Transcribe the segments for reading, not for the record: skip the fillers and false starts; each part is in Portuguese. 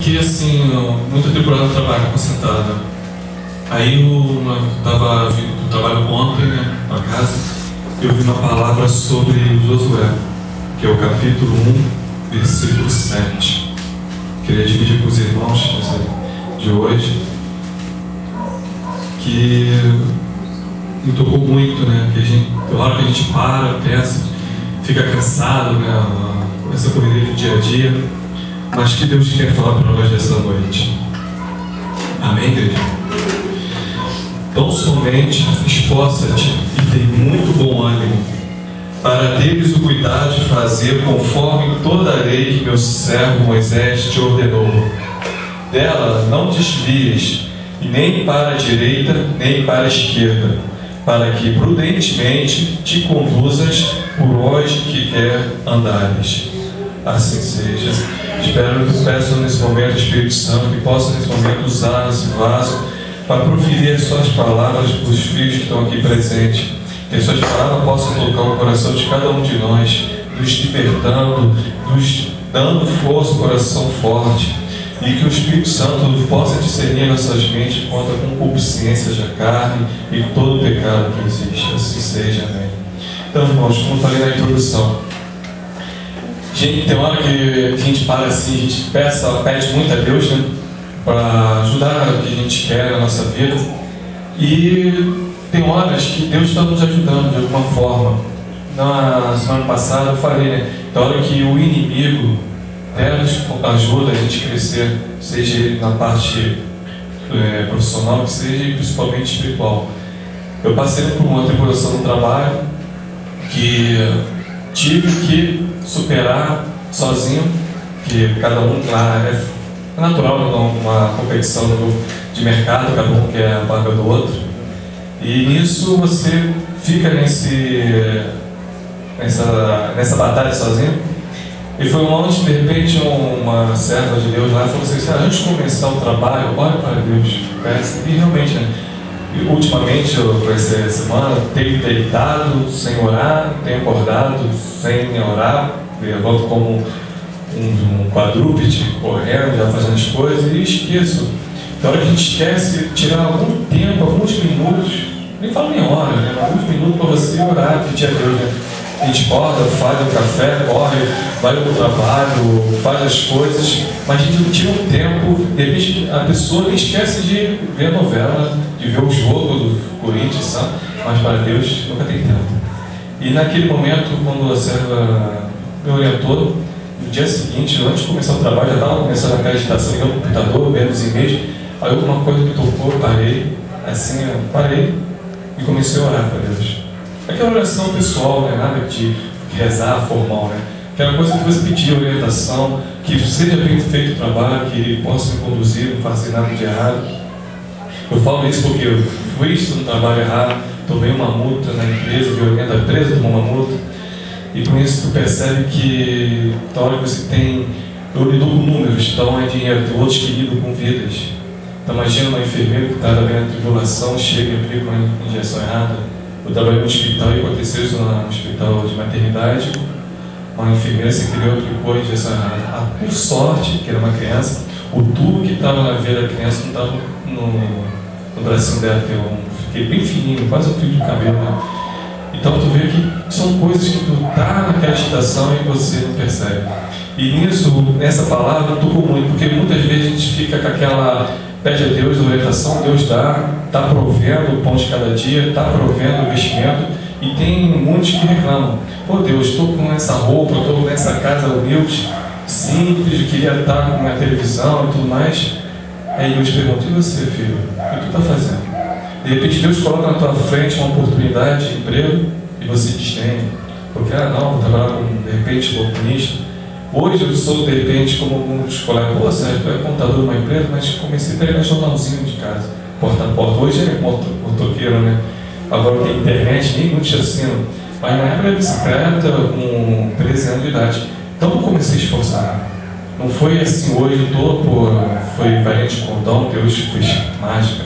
fiquei assim, muito atribulado no trabalho, concentrado. Aí eu estava vindo do trabalho ontem, né, para casa, eu vi uma palavra sobre Josué, que é o capítulo 1, versículo 7. Queria dividir com os irmãos de hoje, que me tocou muito, né? Que tem hora que a gente para, pensa, fica cansado, né? Essa correria do dia a dia, mas que Deus quer falar para nós nessa noite. Amém, igreja? Tão somente esforça-te e tem muito bom ânimo, para teres o cuidado de fazer conforme toda a lei que meu servo Moisés te ordenou. Dela não desvies, e nem para a direita, nem para a esquerda, para que prudentemente te conduzas por onde que quer andares. Assim seja. Peço nesse momento, Espírito Santo, que possa nesse momento usar esse vaso para proferir as suas palavras para os filhos que estão aqui presentes. Que as suas palavras possam tocar o coração de cada um de nós, nos libertando, nos dando força, coração forte. E que o Espírito Santo possa discernir nossas mentes contra a concupiscência da carne e todo o pecado que existe. Assim seja, amém. Então, irmãos, como eu falei na introdução, gente, tem hora que a gente para assim, a gente pede muito a Deus, né, para ajudar o que a gente quer na nossa vida. E tem horas que Deus está nos ajudando de alguma forma. Na semana passada eu falei, né, tem hora que o inimigo ajuda a gente a crescer, seja ele na parte profissional, que seja principalmente espiritual. Eu passei por uma tribulação no trabalho que tive que superar sozinho, que cada um lá é natural, uma competição de mercado, cada um quer a vaga do outro, e nisso você fica nessa batalha sozinho. E foi onde, de repente, uma serva de Deus lá falou assim: antes de começar o trabalho, ore para Deus. E realmente, né? Ultimamente, essa semana, tenho deitado sem orar, tenho acordado sem orar, levanto como um quadrúpede, correndo, já fazendo as coisas, e esqueço. Então a gente esquece tirar algum tempo, alguns minutos, nem falo nem hora, né? Alguns minutos para você orar, pedir a Deus, né? A gente acorda, faz o café, corre, vai para o trabalho, faz as coisas, mas a gente não tira um tempo. De repente a pessoa nem esquece de ver a novela, de ver o jogo do Corinthians, mas para Deus nunca tem tempo. E naquele momento, quando a serva me orientou, no dia seguinte, antes de começar o trabalho, já estava começando aquela agitação, ligando o computador, vendo os e-mails, aí alguma coisa me tocou, parei e comecei a orar para Deus. Aquela oração pessoal, não é nada de rezar formal, né? Aquela coisa que você pedir orientação, que seja bem feito o trabalho, que ele possa me conduzir, não fazer nada de errado. Eu falo isso porque eu fui no trabalho errado, tomei uma multa na empresa, violenta, a empresa tomou uma multa, e com isso tu percebe que na hora que você tem, eu lido com números, então é dinheiro, tem outros que lidam com vidas. Então imagina uma enfermeira que está vendo tribulação, chega e aplica uma injeção errada. Eu trabalhei no hospital e aconteceu isso no hospital de maternidade. Uma enfermeira se criou, aplicou a injeção errada. Por sorte, que era uma criança, o tubo que estava na veia da criança não estava no bracinho dela. Eu fiquei bem fininho, quase um fio de cabelo, né? Então tu vê que são coisas que tu tá naquela agitação e você não percebe. E nessa palavra tocou muito, porque muitas vezes a gente fica com aquela, pede a Deus a orientação, Deus dá, está provendo o pão de cada dia, está provendo o investimento, e tem muitos que reclamam: pô Deus, estou com essa roupa, estou nessa casa humilde, simples, eu queria estar com uma televisão e tudo mais. Aí Deus pergunta: e você, filho, o que tu está fazendo? De repente Deus coloca na tua frente uma oportunidade de emprego e você desdenha, porque não, vou trabalhar como de repente balconista. Hoje eu sou de repente como alguns colegas: pô Sérgio, tu é contador de uma empresa, mas comecei a pegar jornalzinho de casa, porta a porta. Hoje é motoqueiro, né? Agora tem internet, nem muitos assinam, mas na época era bicicleta com 13 anos de idade. Então eu comecei a esforçar. Não foi assim hoje, foi variante de condão, que hoje fez mágica.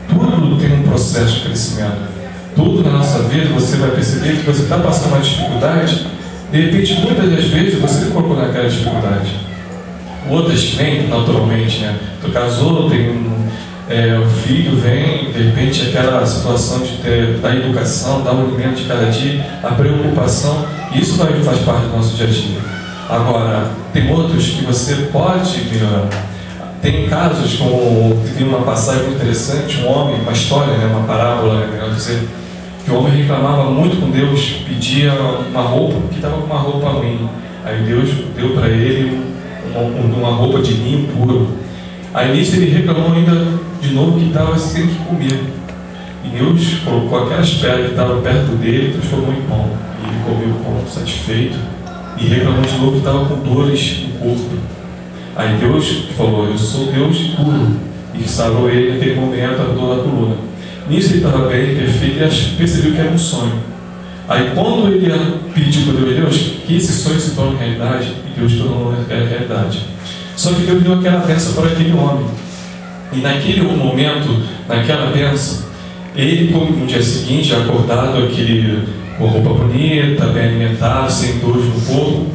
Tudo tem um processo de crescimento. Tudo na nossa vida você vai perceber que você está passando uma dificuldade, de repente muitas das vezes você colocou naquela dificuldade. Outras vêm naturalmente, né? Tu casou, tem o filho, vem, de repente aquela situação de ter da educação, dar o alimento de cada dia, a preocupação, isso faz parte do nosso dia a dia. Agora, tem outros que você pode melhorar. Tem casos, como vi uma passagem muito interessante, um homem, uma história, né, uma parábola, melhor dizer, que o homem reclamava muito com Deus, pedia uma roupa, que estava com uma roupa ruim. Aí Deus deu para ele uma roupa de linho puro. Aí nisso ele reclamou ainda de novo que estava sem que comer. E Deus colocou aquelas pedras que estavam perto dele e transformou em pão. E ele comeu o pão satisfeito e reclamou de novo que estava com dores no corpo. Aí Deus falou: eu sou Deus puro. E sarou ele naquele momento a dor da coluna. Nisso ele estava bem, perfeito, e percebeu que era um sonho. Aí quando ele pediu para Deus que esse sonho se torne realidade, e Deus tornou realidade. Só que Deus deu aquela bênção para aquele homem. E naquele momento, naquela bênção, ele, no dia seguinte, acordado, com roupa bonita, bem alimentado, sem dores no corpo,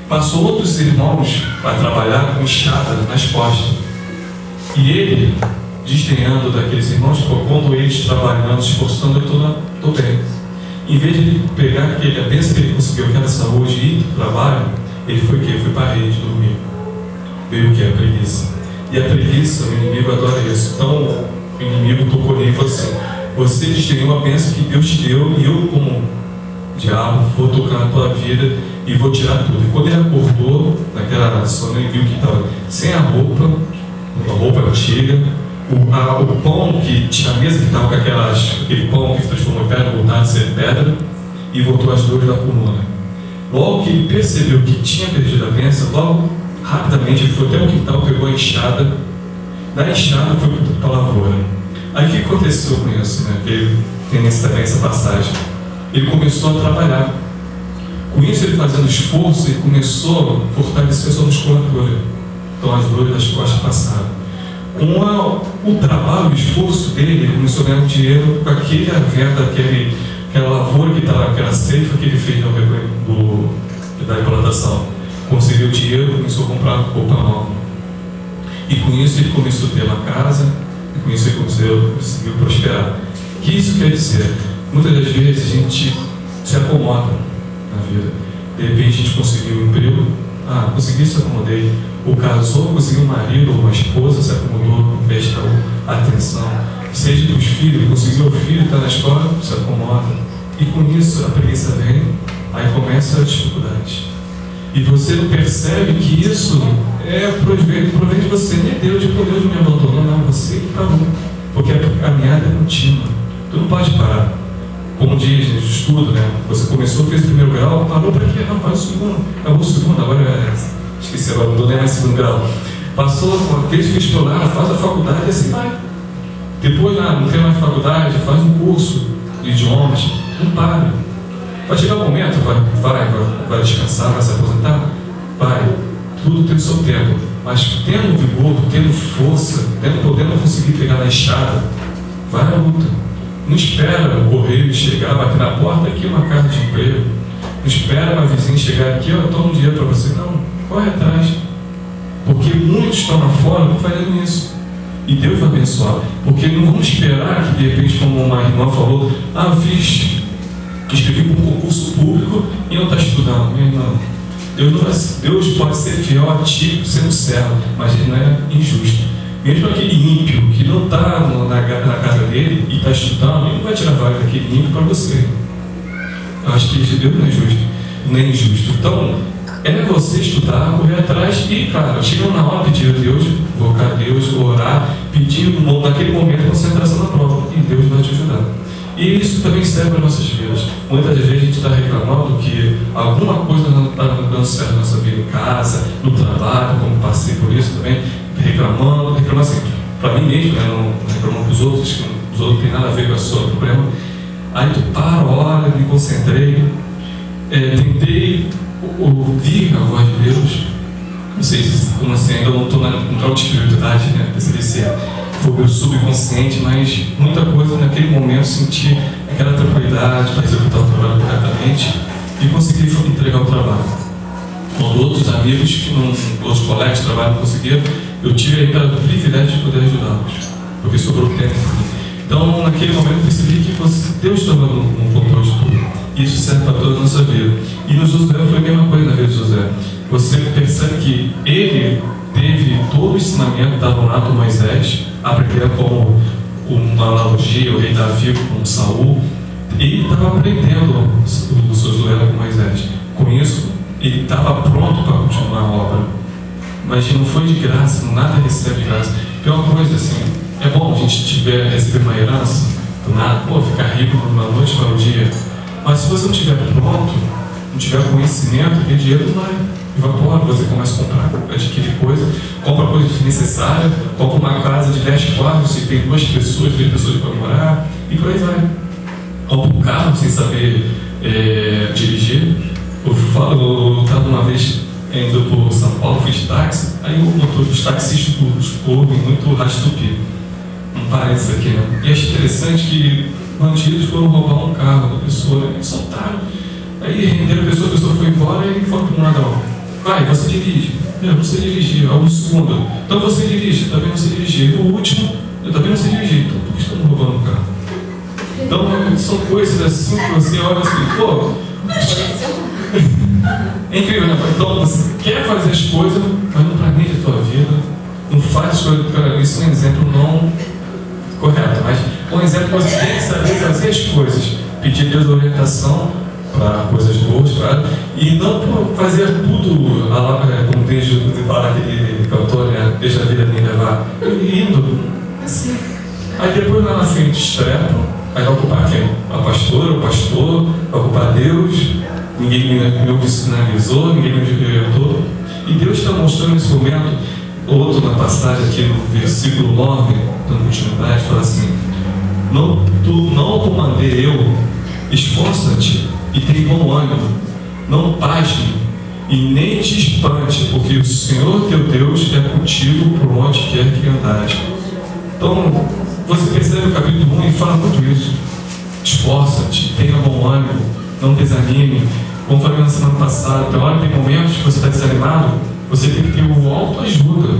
passou outros irmãos para trabalhar com enxada nas costas. E ele, desdenhando daqueles irmãos, quando eles trabalhando, se esforçando, eu estou bem. Em vez de ele pegar a bênção que ele conseguiu, aquela saúde e ir para o trabalho, ele foi o quê? Foi para a rede dormir. Veio o que? A preguiça. E a preguiça, o inimigo adora isso. Então, o inimigo tocou nele e falou assim: você desdenhou a bênção que Deus te deu, e eu, como diabo, vou tocar na tua vida e vou tirar tudo. E quando ele acordou naquela sono, ele viu que estava sem a roupa antiga, o pão que tinha a mesa que estava com aquele pão que se transformou em pedra, voltado a ser pedra, e voltou às dores da coluna. Logo que ele percebeu que tinha perdido a bênção, logo rapidamente ele foi até o quintal, pegou a enxada, da enxada foi para a lavoura. Aí o que aconteceu com isso, né? Que tem também essa passagem. Ele começou a trabalhar. Com isso, ele fazendo esforço, ele começou a fortalecer a sua musculatura. Então as dores das costas passaram. Com o trabalho, o esforço dele, ele começou a ganhar um dinheiro com aquele venda, aquela lavoura que estava, aquela ceifa que ele fez da implantação. Conseguiu dinheiro, começou a comprar roupa nova. E com isso ele começou a ter uma casa, e com isso ele conseguiu prosperar. O que isso quer dizer? Muitas das vezes a gente se acomoda na vida. De repente a gente conseguiu um emprego, consegui, se acomodei. Ou casou, conseguiu um marido ou uma esposa, se acomodou, prestou atenção. Seja dos filhos, conseguiu o filho, está na escola, se acomoda. E com isso a preguiça vem, aí começa a dificuldade. E você não percebe que isso provém de você, nem Deus, de Deus me abandonou, não, você que está bom. Porque a caminhada é contínua, tu não pode parar. Como diz no estudo, né? Você começou, fez o primeiro grau, parou para quê? Não, faz o segundo, acabou o segundo, agora esqueci, agora não dou nem mais segundo grau. Passou, fez vestibular, faz a faculdade, assim vai. Depois, não tem mais faculdade, faz um curso de idiomas, não para. Vai chegar um momento, vai descansar, vai se aposentar? Vai. Tudo tem o seu tempo. Mas tendo vigor, tendo força, podendo conseguir pegar na enxada, vai na luta. Não espera o correio chegar, bater na porta, aqui uma carta de emprego. Não espera uma vizinha chegar aqui, toma um dinheiro para você. Não, corre atrás. Porque muitos estão lá fora não fazendo isso. E Deus vai abençoar. Porque não vamos esperar que, de repente, como uma irmã falou, escrevi para um concurso público e não está estudando. Meu irmão, Deus pode ser fiel a ti sendo servo, mas ele não é injusto. Mesmo aquele ímpio que não está na casa dele e está estudando, ele não vai tirar vaga daquele ímpio para você. Eu acho que Deus não é justo, nem injusto. Então, é você estudar, correr atrás e, claro, chegando na hora, pedir a Deus, invocar a Deus, orar, pedir naquele momento concentração na prova, e Deus vai te ajudar. E isso também serve para nossas vidas. Muitas vezes a gente está reclamando que alguma coisa não está dando certo na nossa vida, em casa, no trabalho, como passei por isso também, reclamando assim, para mim mesmo, né, não reclamando para os outros, que os outros não tem nada a ver com o seu problema. Aí tu para, ora, me concentrei, tentei ouvir a voz de Deus. Não sei se ainda não estou na espiritualidade, né, percebi se foi o meu subconsciente, mas muita coisa naquele momento senti aquela tranquilidade para executar o trabalho corretamente e conseguir entregar o trabalho. quando outros amigos, outros colegas de trabalho não conseguiram, eu tive ainda o privilégio de poder ajudá-los, porque sobrou tempo. Então, naquele momento, eu percebi que Deus estava no controle de tudo. Isso serve para toda a nossa vida. E no Josué foi a mesma coisa na vida de Josué. Você percebe que ele teve todo o ensinamento que estava lá do Moisés, aprendendo como uma analogia, o rei Davi com Saul. Ele estava aprendendo o Josué com Moisés. Com isso, ele estava pronto para continuar a obra. Mas não foi de graça, nada recebe de graça. Tem uma coisa assim, é bom a gente receber uma herança, do nada, ficar rico numa noite para um dia. Mas se você não estiver pronto, não tiver conhecimento, aquele dinheiro não vai evapora, você começa a comprar, adquirir coisa, compra coisa desnecessária, compra uma casa de 10 quartos e tem 2 pessoas, 3 pessoas para morar, e por aí vai. Compra um carro sem saber dirigir. Eu estava uma vez indo para São Paulo, fui de táxi, aí o motor dos taxistas ouvem muito rádio tupi. Um parênteses aqui, né? E achei interessante que bandidos foram roubar um carro da pessoa, e soltaram. Aí renderam a pessoa foi embora e foram para um ladrão. Vai, você dirige. Eu não sei dirigir. Aí o segundo. Então você dirige, também não sei dirigir. E o último, eu também não sei dirigir. Então por que estão roubando o carro? Então são coisas assim que você olha assim, é incrível, né? Então você quer fazer as coisas, mas não planeja a tua vida, não faz as coisas. Isso é um exemplo não correto, mas um exemplo que você tem que saber fazer as coisas, pedir a Deus orientação para coisas boas, e não fazer tudo, como desde aquele cantor, né? Deixa a vida me levar, indo, assim. Aí depois lá na frente estrepa, aí vai ocupar quem? A pastora, o pastor, vai ocupar Deus, ninguém me sinalizou, ninguém me orientou. E Deus está mostrando nesse momento, outro na passagem aqui no versículo 9, dando continuidade, fala assim: não comandei eu, esforça-te e tem bom ânimo, não pasme e nem te espante, porque o Senhor teu Deus é contigo por onde quer que andares. Então, você percebe o capítulo 1 e fala muito isso. Esforça-te, tenha bom ânimo, não desanime. Como falei na semana passada, tem momentos que você está desanimado, você tem que ter o autoajuda.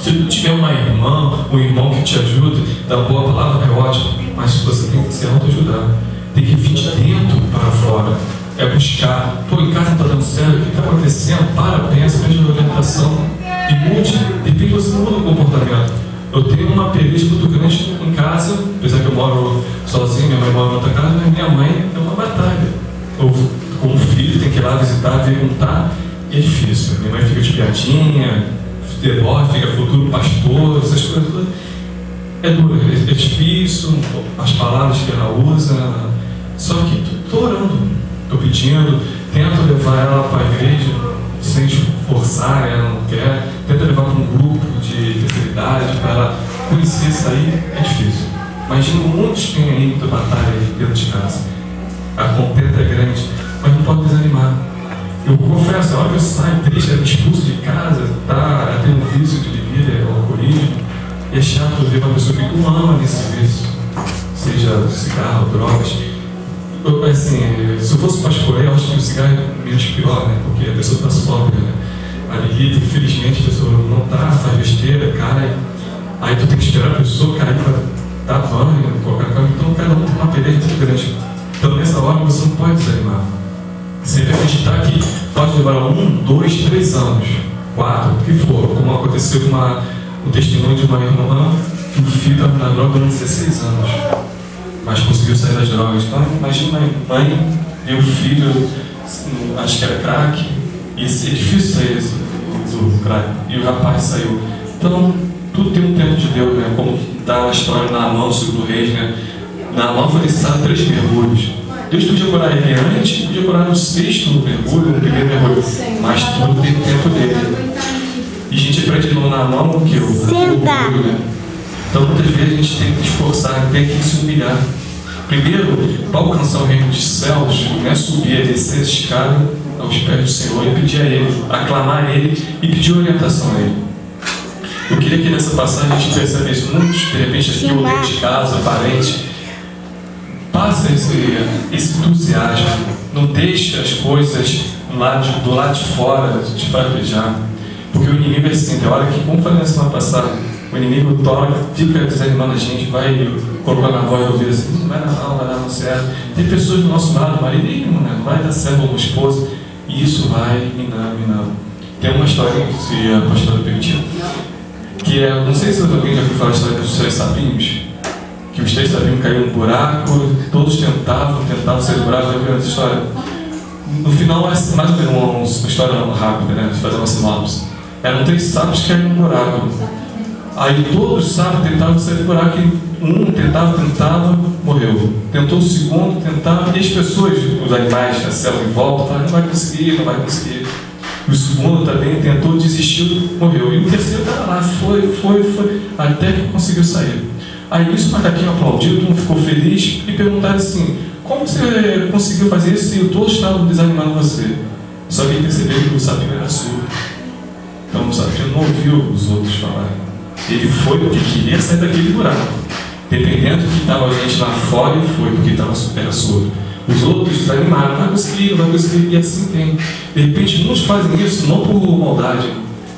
Se tiver uma irmã, um irmão que te ajude, dá boa palavra, é ótimo, mas você tem que se autoajudar. Tem que vir de dentro para fora. É buscar, em casa não está dando certo, o que está acontecendo? Pensa, veja a orientação e mude. De repente você muda o comportamento. Eu tenho uma peleja muito grande em casa, apesar que eu moro sozinho, minha mãe mora em outra casa, mas minha mãe é uma batalha. Eu, como filho, tenho que ir lá visitar, perguntar, e é difícil. Minha mãe fica de piadinha, futebol, fica futuro pastor, essas coisas todas. É duro, é difícil, as palavras que ela usa. Só que estou orando, estou pedindo, tento levar ela para a igreja sem forçar, ela não quer, tento levar para um grupo de terceira idade para ela conhecer isso aí, é difícil. Imagino muitos têm aí muita batalha aí dentro de casa. A contenta é grande, mas não pode desanimar. Eu confesso, a hora que eu saio triste, expulso de casa, tem um vício de bebida, é alcoolismo, e é chato ver uma pessoa que não ama nesse vício, seja cigarro, drogas. Assim, se eu fosse para escolher, eu acho que o cigarro é menos pior, né? Porque a pessoa está sóbria, né? A bebida, infelizmente, a pessoa não está, faz besteira, cai. Aí tu tem que esperar a pessoa cair para dar banho, colocar carro. Então cada um tem uma peleja muito grande. Então nessa hora você não pode desanimar. Sempre acreditar que pode levar 1, 2, 3 anos, 4, o que for, como aconteceu com o testemunho de uma irmã que o filho estava na droga durante 16 anos. Mas conseguiu sair das drogas. Então, imagina uma mãe e o filho, acho que era crack, e é difícil sair do crack, e o rapaz saiu. Então, tudo tem um tempo de Deus, né? Como está a história na Naamã, segundo Reis, né? Naamã foi necessário 3 mergulhos. Deus podia curar ele antes, podia curar no 6º mergulho, no 1º mergulho, mas tudo tem o tempo dele. E a gente aprende no Naamã o que? O orgulho, né? Então, muitas vezes a gente tem que esforçar, tem que se humilhar. Primeiro, para alcançar o reino dos céus, não é subir, é descer a escada aos pés do Senhor e pedir a Ele, aclamar a Ele e pedir orientação a Ele. Eu queria que nessa passagem a gente percebesse muitos, de repente, aqui o dentro de casa, parente, passa esse entusiasmo, não deixe as coisas do lado de fora, de fraquejar. Porque o inimigo é assim, tem hora que, como falei na semana passada, o inimigo fica desanimando a gente, vai colocando a voz do ouvido assim, não vai dar não certo. Tem pessoas do nosso lado, marido, não vai dar certo como esposa, e isso vai minando. Tem uma historinha, se a pastora permitir, que é, não sei se alguém já ouviu falar a história dos 3 sapinhos, que os 3 sapinhos caíram num buraco, todos tentavam segurar, já viram essa história? No final, mais ou menos uma história rápida, né, de fazer uma sinopse. Eram 3 sapos que caíram num buraco. Aí todos os sapos tentavam sair do buraco, e um tentava, morreu. Tentou o segundo, tentava, e as pessoas, os animais da selva em volta, falaram, não vai conseguir. O segundo também tentou, desistiu, morreu. E o terceiro estava lá, foi, até que conseguiu sair. Aí isso, o macaquinho aplaudiu, todo mundo ficou feliz, e perguntaram assim, como você conseguiu fazer isso se todos estavam desanimando você? Só que ele percebeu que o sapinho era surdo. Então o sapinho não ouviu os outros falarem. Ele foi porque queria sair daquele buraco. Dependendo do que estava a gente lá fora, ele foi porque era surdo. Os outros desanimaram, vai conseguir, e assim tem. De repente, muitos fazem isso não por maldade.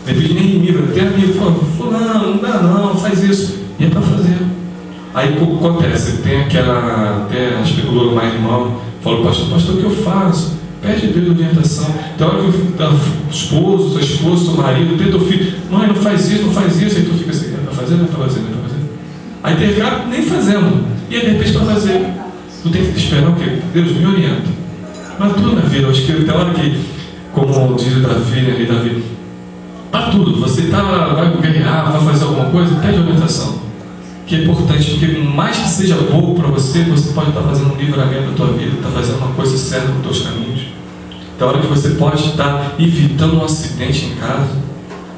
De repente, nem inimigo, até amigo fala, fulano, não dá não, faz isso. E é para fazer. Aí o que acontece? Tem aquela, até especulou mais irmão, falou, pastor, o que eu faço? Pede a Deus orientação. Tem hora que o esposo, o marido, o teu filho, mãe, não faz isso, aí tu fica assim, é para fazer, não é para fazer. Aí tem cara nem fazendo, e aí de repente para fazer. Tu tem que esperar o quê? Deus me orienta. Mas tudo na vida, eu acho que tem hora que, como diz Davi, para tudo, você vai guerrear, vai fazer alguma coisa, pede orientação. Que é importante, porque mais que seja bom para você pode estar fazendo um livramento da tua vida, estar fazendo uma coisa certa nos teus caminhos. Tem hora que você pode estar evitando um acidente em casa.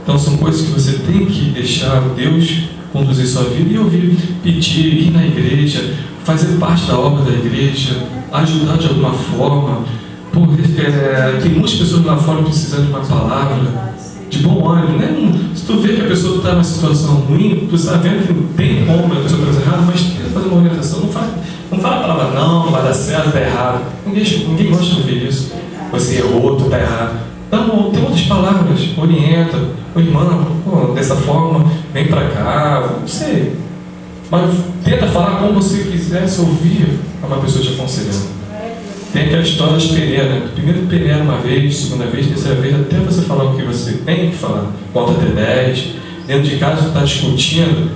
Então são coisas que você tem que deixar Deus conduzir sua vida e ouvir, pedir, ir na igreja, fazer parte da obra da igreja, ajudar de alguma forma. Tem muitas pessoas lá fora precisando de uma palavra de bom ânimo, né? Se tu vê que a pessoa está numa situação ruim, tu está vendo que não tem como a pessoa está errada, mas tenta fazer uma orientação. Não fala a palavra não vai dar certo, está errado. Ninguém gosta de ouvir isso. Você errou, tu está errado. Não, tem outras palavras. Orienta. O irmão, dessa forma, vem para cá, não sei. Mas tenta falar como você quisesse ouvir uma pessoa te aconselhando. Tem aquela história das peneiras. Primeiro peneira uma vez, segunda vez, terceira vez, até você falar o que você tem que falar. Conta até 10. Dentro de casa você está discutindo.